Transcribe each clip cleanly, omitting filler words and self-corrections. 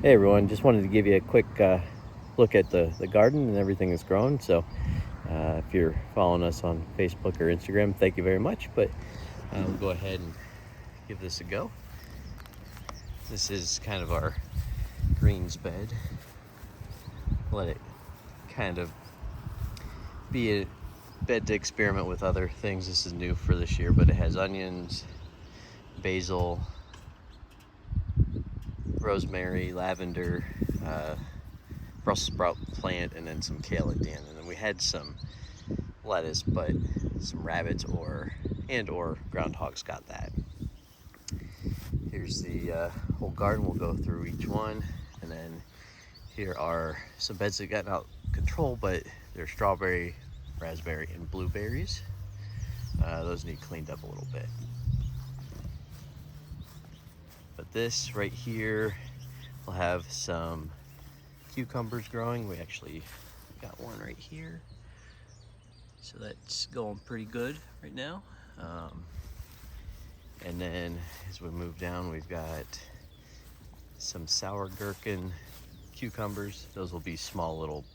Hey everyone, just wanted to give you a quick look at the garden and everything that's growing. So if you're following us on Facebook or Instagram, thank you very much. But we'll go ahead and give this a go. This is kind of our greens bed. Let it kind of be a bed to experiment with other things. This is new for this year, but it has onions, basil, rosemary, lavender, Brussels sprout plant, and then some kale at the end. And then we had some lettuce, but some rabbits or groundhogs got that. Here's the whole garden. We'll go through each one, and then here are some beds that got out of control, but they're strawberry, raspberry, and blueberries. Those need cleaned up a little bit. But this right here will have some cucumbers growing. We actually got one right here, so that's going pretty good right now. And then as we move down, we've got some sour gherkin cucumbers. Those will be small little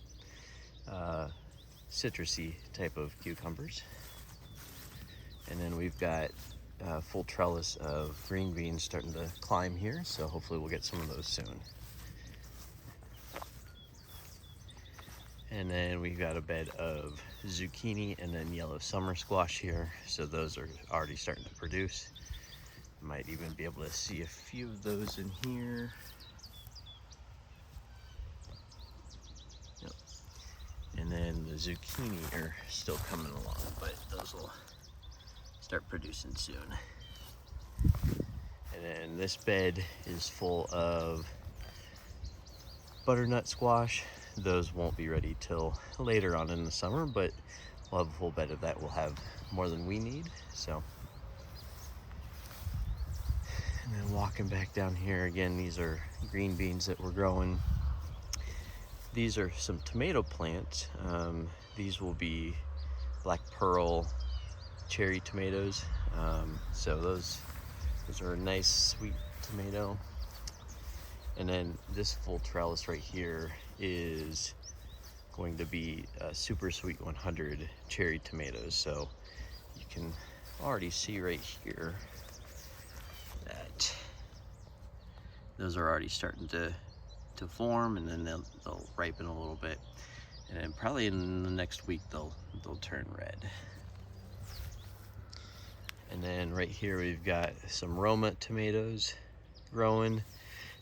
citrusy type of cucumbers. And then we've got a full trellis of green beans starting to climb here, so hopefully we'll get some of those soon. And then we've got a bed of zucchini and then yellow summer squash here, so those are already starting to produce. Might even be able to see a few of those in here. Yep. And then the zucchini are still coming along, but those will start producing soon. And then this bed is full of butternut squash. Those won't be ready till later on in the summer, but we'll have a full bed of that. We'll have more than we need. So, and then walking back down here again, these are green beans that we're growing. These are some tomato plants. These will be black pearl cherry tomatoes. So those are a nice sweet tomato. And then this full trellis right here is going to be a super sweet 100 cherry tomatoes. So you can already see right here that those are already starting to form, and then they'll ripen a little bit, and then probably in the next week they'll turn red. And then right here we've got some Roma tomatoes growing.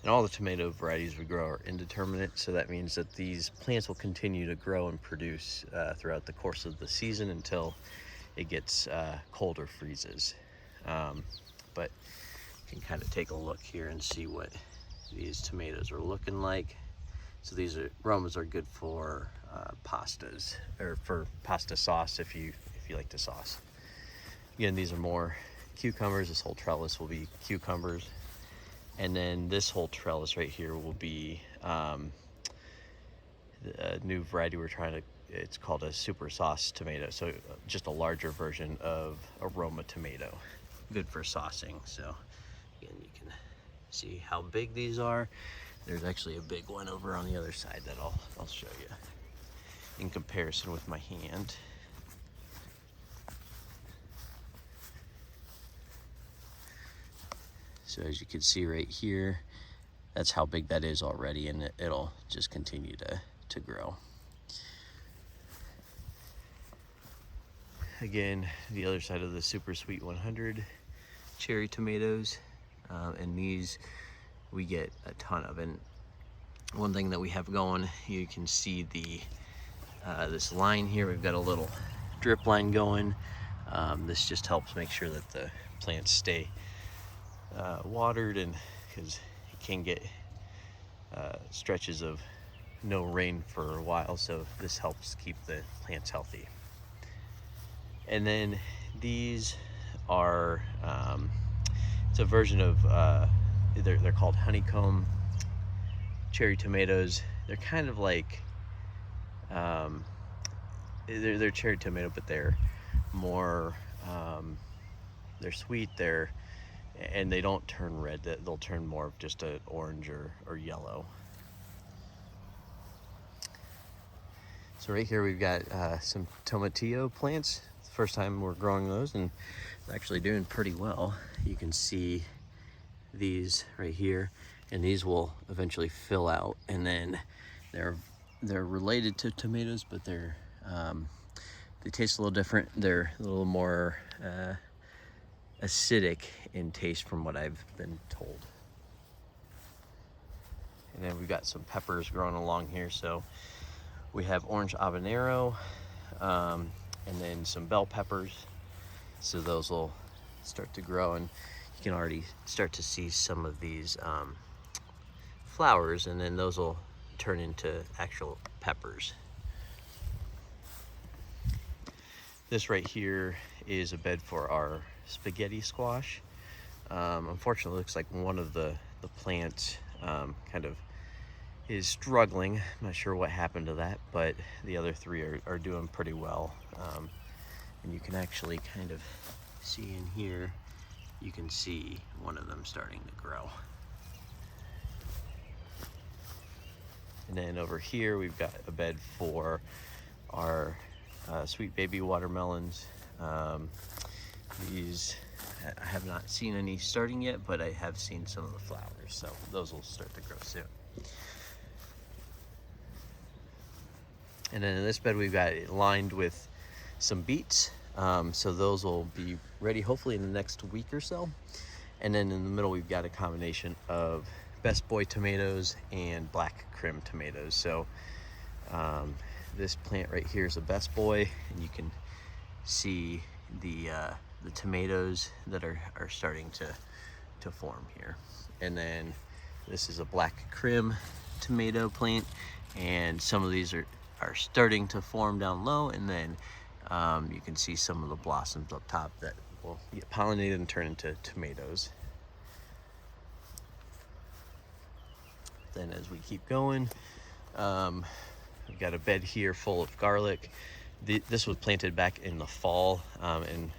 And all the tomato varieties we grow are indeterminate, so that means that these plants will continue to grow and produce throughout the course of the season until it gets cold or freezes. But you can kind of take a look here and see what these tomatoes are looking like. So these Romas are good for pastas, or for pasta sauce if you like to sauce. Again, these are more cucumbers. This whole trellis will be cucumbers. And then this whole trellis right here will be a new variety we're trying to, it's called a super sauce tomato. So just a larger version of a Roma tomato, good for saucing. So again, you can see how big these are. There's actually a big one over on the other side that I'll show you in comparison with my hand. So as you can see right here, that's how big that is already, and it'll just continue to grow. Again, the other side of the super sweet 100 cherry tomatoes, and these we get a ton of. And one thing that we have going, you can see this line here. We've got a little drip line going. This just helps make sure that the plants stay watered, and because you can get stretches of no rain for a while, so this helps keep the plants healthy. And then these are it's a version of they're called honeycomb cherry tomatoes. They're kind of like they're cherry tomato, but they're more they're sweet, and they don't turn red. They'll turn more of just an orange or yellow. So right here we've got some tomatillo plants. It's the first time we're growing those, and it's actually doing pretty well. You can see these right here, and these will eventually fill out, and then they're related to tomatoes, but they taste a little different. They're a little more acidic in taste from what I've been told. And then we've got some peppers growing along here. So we have orange habanero, and then some bell peppers. So those will start to grow, and you can already start to see some of these flowers, and then those will turn into actual peppers. This right here is a bed for our spaghetti squash. Unfortunately, it looks like one of the plants kind of is struggling. I'm not sure what happened to that, but the other three are doing pretty well. And you can actually kind of see in here, you can see one of them starting to grow. And then over here, we've got a bed for our sweet baby watermelons. These, I have not seen any starting yet, but I have seen some of the flowers, so those will start to grow soon. And then in this bed, we've got it lined with some beets. So those will be ready hopefully in the next week or so. And then in the middle, we've got a combination of Best Boy tomatoes and Black Krim tomatoes. So this plant right here is a Best Boy, and you can see the tomatoes that are starting to form here. And then this is a Black Krim tomato plant, and some of these are starting to form down low, and then you can see some of the blossoms up top that will get pollinated and turn into tomatoes. Then as we keep going, we've got a bed here full of garlic. This was planted back in the fall, and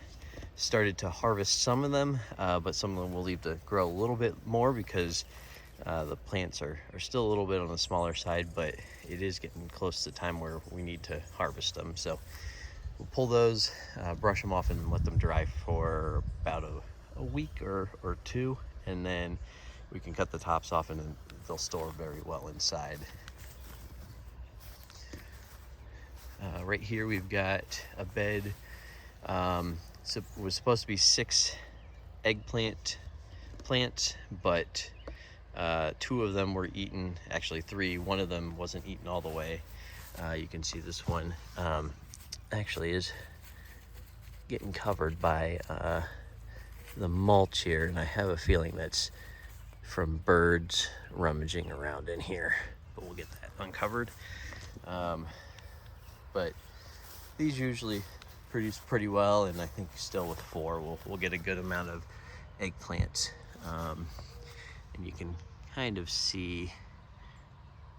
started to harvest some of them, but some of them will leave to grow a little bit more because the plants are still a little bit on the smaller side, but it is getting close to the time where we need to harvest them. So we'll pull those, brush them off, and let them dry for about a week or two, and then we can cut the tops off, and then they'll store very well inside. Right here we've got a bed. So it was supposed to be 6 eggplant plants, but 2 of them were eaten. Actually 3. One of them wasn't eaten all the way. You can see this one actually is getting covered by the mulch here, and I have a feeling that's from birds rummaging around in here, but we'll get that uncovered. But these usually produce pretty well, and I think still with 4 we'll get a good amount of eggplants. And you can kind of see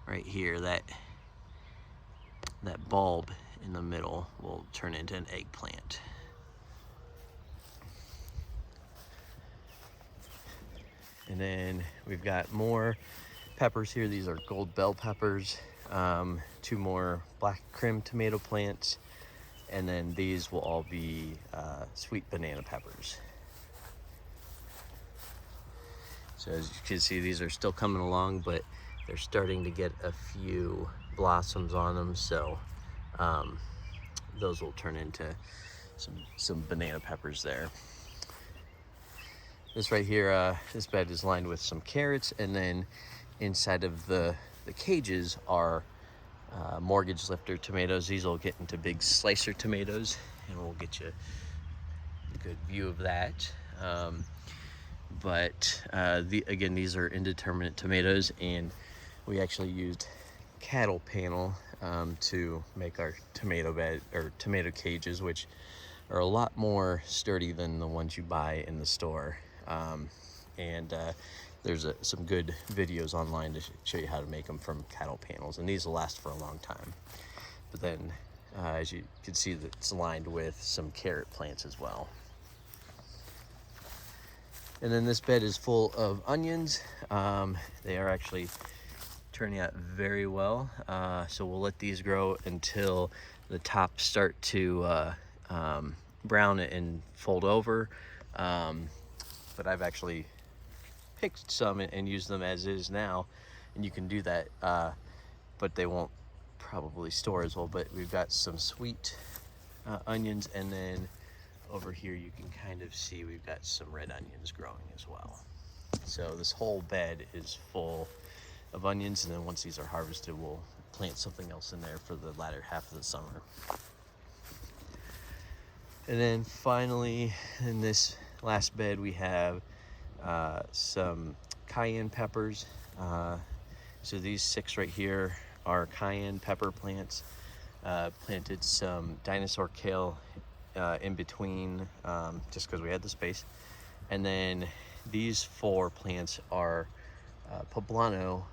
right here that bulb in the middle will turn into an eggplant. And then we've got more peppers here. These are gold bell peppers. 2 more Black Krim tomato plants, and then these will all be sweet banana peppers. So as you can see, these are still coming along, but they're starting to get a few blossoms on them, so those will turn into some banana peppers there. This right here, this bed is lined with some carrots, and then inside of the cages are mortgage lifter tomatoes. These will get into big slicer tomatoes, and we'll get you a good view of that. But again, these are indeterminate tomatoes, and we actually used cattle panel to make our tomato bed or tomato cages, which are a lot more sturdy than the ones you buy in the store. There's some good videos online to show you how to make them from cattle panels, and these will last for a long time. But then as you can see, it's lined with some carrot plants as well. And then this bed is full of onions. They are actually turning out very well. So we'll let these grow until the tops start to brown and fold over. But I've actually picked some and used them as is now, and you can do that, but they won't probably store as well. But we've got some sweet onions, and then over here you can kind of see we've got some red onions growing as well. So this whole bed is full of onions, and then once these are harvested, we'll plant something else in there for the latter half of the summer. And then finally, in this last bed, we have some cayenne peppers. So these 6 right here are cayenne pepper plants. Planted some dinosaur kale in between, just because we had the space. And then these 4 plants are poblano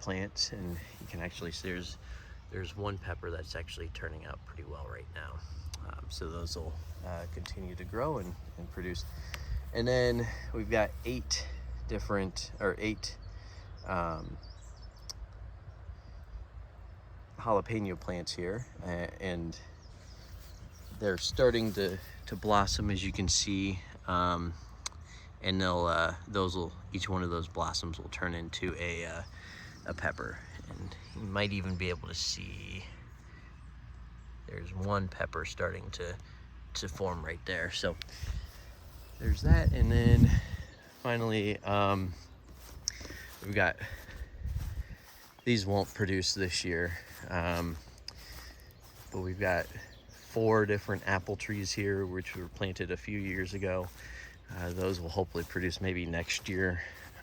plants, and you can actually see there's one pepper that's actually turning out pretty well right now. So those will continue to grow and produce. And then we've got 8 jalapeno plants here, and they're starting to blossom, as you can see, and each one of those blossoms will turn into a pepper. And you might even be able to see there's one pepper starting to form right there. So there's that. And then finally, we've got, these won't produce this year, but we've got 4 different apple trees here, which were planted a few years ago. Those will hopefully produce maybe next year.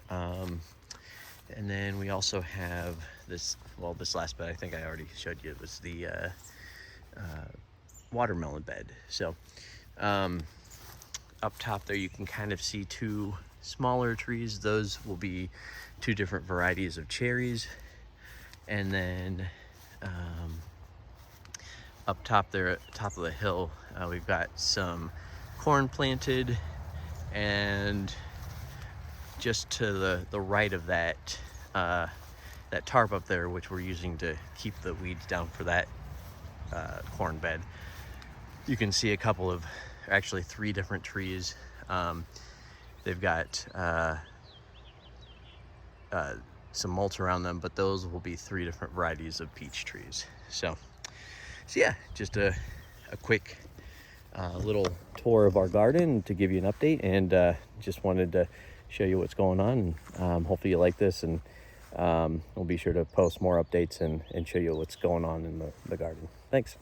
And then we also have this last bed, I think I already showed you, it was the watermelon bed. So up top there you can kind of see 2 smaller trees. Those will be 2 different varieties of cherries. And then up top there at the top of the hill, we've got some corn planted, and just to the right of that tarp up there, which we're using to keep the weeds down for that corn bed, you can see a couple of, actually 3 different trees. They've got some mulch around them, but those will be 3 different varieties of peach trees. So yeah, just a quick little tour of our garden to give you an update, and just wanted to show you what's going on. Hopefully you like this, and we'll be sure to post more updates and show you what's going on in the garden. Thanks.